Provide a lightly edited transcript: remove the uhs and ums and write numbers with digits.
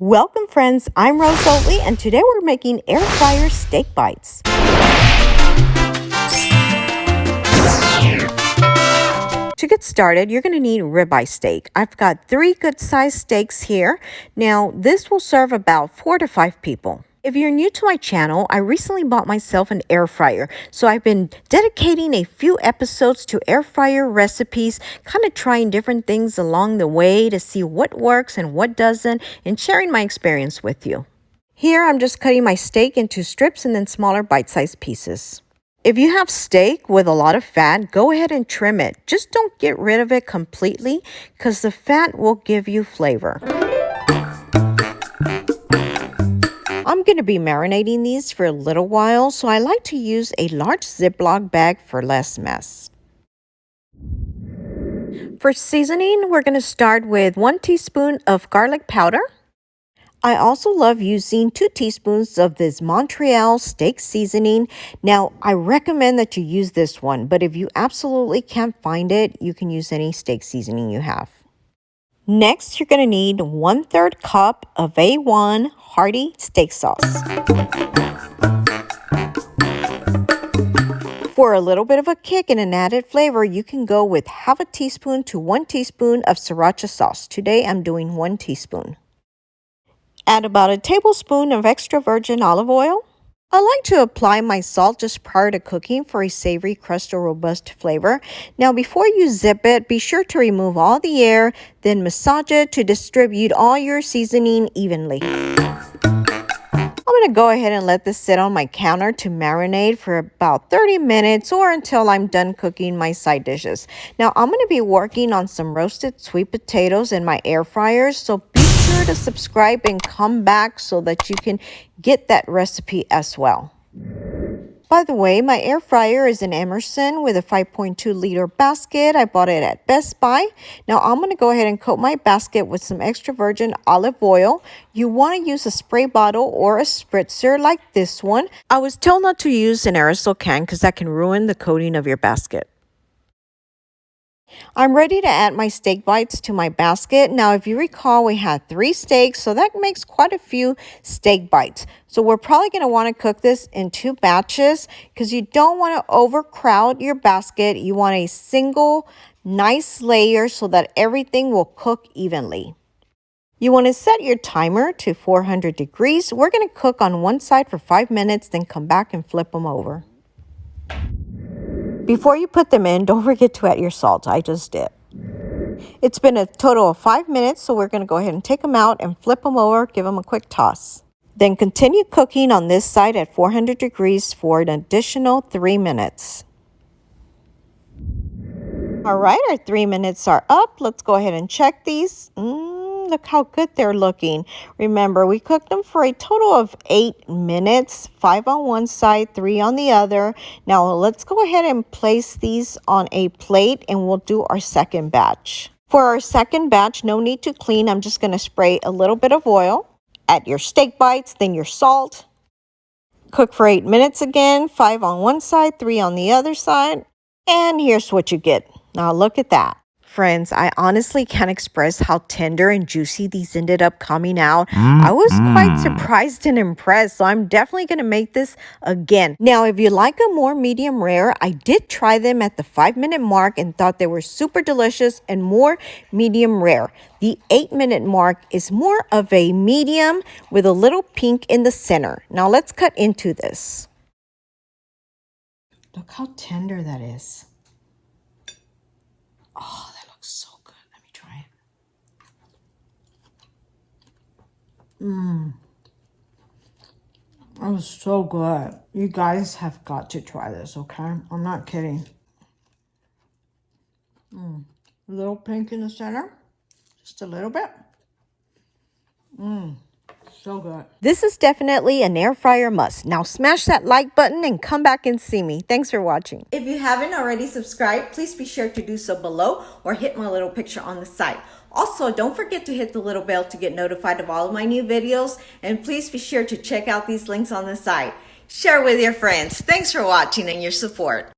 Welcome friends, I'm Rose Oatley and today we're making air fryer steak bites. To get started, you're going to need ribeye steak. I've got 3 good sized steaks here. Now, this will serve about 4 to 5 people. If you're new to my channel, I recently bought myself an air fryer. So I've been dedicating a few episodes to air fryer recipes, kind of trying different things along the way to see what works and what doesn't, and sharing my experience with you. Here, I'm just cutting my steak into strips and then smaller bite-sized pieces. If you have steak with a lot of fat, go ahead and trim it. Just don't get rid of it completely because the fat will give you flavor. I'm going to be marinating these for a little while, so I like to use a large Ziploc bag for less mess. For seasoning, we're going to start with 1 teaspoon of garlic powder. I also love using 2 teaspoons of this Montreal steak seasoning. Now, I recommend that you use this one, but if you absolutely can't find it, you can use any steak seasoning you have. Next, you're going to need 1/3 cup of A1 hearty steak sauce. For a little bit of a kick and an added flavor, you can go with 1/2 teaspoon to 1 teaspoon of Sriracha sauce. Today, I'm doing 1 teaspoon. Add about a tablespoon of extra virgin olive oil. I like to apply my salt just prior to cooking for a savory crust or robust flavor. Now, before you zip it, be sure to remove all the air, then massage it to distribute all your seasoning evenly. I'm going to go ahead and let this sit on my counter to marinate for about 30 minutes or until I'm done cooking my side dishes. Now, I'm going to be working on some roasted sweet potatoes in my air fryer, so be sure to subscribe and come back so that you can get that recipe as well. By the way, my air fryer is an Emerson with a 5.2 liter basket. I bought it at Best Buy. Now I'm going to go ahead and coat my basket with some extra virgin olive oil. You want to use a spray bottle or a spritzer like this one. I was told not to use an aerosol can because that can ruin the coating of your basket. I'm ready to add my steak bites to my basket. Now, if you recall, we had 3 steaks, so that makes quite a few steak bites. So we're probably going to want to cook this in 2 batches because you don't want to overcrowd your basket. You want a single nice layer so that everything will cook evenly. You want to set your timer to 400 degrees. We're going to cook on one side for 5 minutes, then come back and flip them over. Before you put them in, don't forget to add your salt. I just did. It's been a total of 5 minutes, so we're going to go ahead and take them out and flip them over, give them a quick toss. Then continue cooking on this side at 400 degrees for an additional 3 minutes. All right, our 3 minutes are up. Let's go ahead and check these. Look how good they're looking. Remember, we cooked them for a total of 8 minutes, 5 on one side, 3 on the other. Now, let's go ahead and place these on a plate and we'll do our second batch. For our second batch, no need to clean. I'm just going to spray a little bit of oil. Add your steak bites, then your salt. Cook for 8 minutes again, 5 on one side, 3 on the other side. And here's what you get. Now, look at that. Friends, I honestly can't express how tender and juicy these ended up coming out. I was quite surprised and impressed, so I'm definitely going to make this again. Now, if you like a more medium rare, I did try them at the 5-minute mark and thought they were super delicious and more medium rare. The 8-minute mark is more of a medium with a little pink in the center. Now, let's cut into this. Look how tender that is. Oh, that looks so good. Let me try it. That was so good. You guys have got to try this, okay? I'm not kidding. A little pink in the center. Just a little bit. So good. This is definitely an air fryer must. Now smash that like button and come back and see me. Thanks for watching. If you haven't already subscribed, please be sure to do so below or hit my little picture on the side. Also, don't forget to hit the little bell to get notified of all of my new videos. And please be sure to check out these links on the side. Share with your friends. Thanks for watching and your support.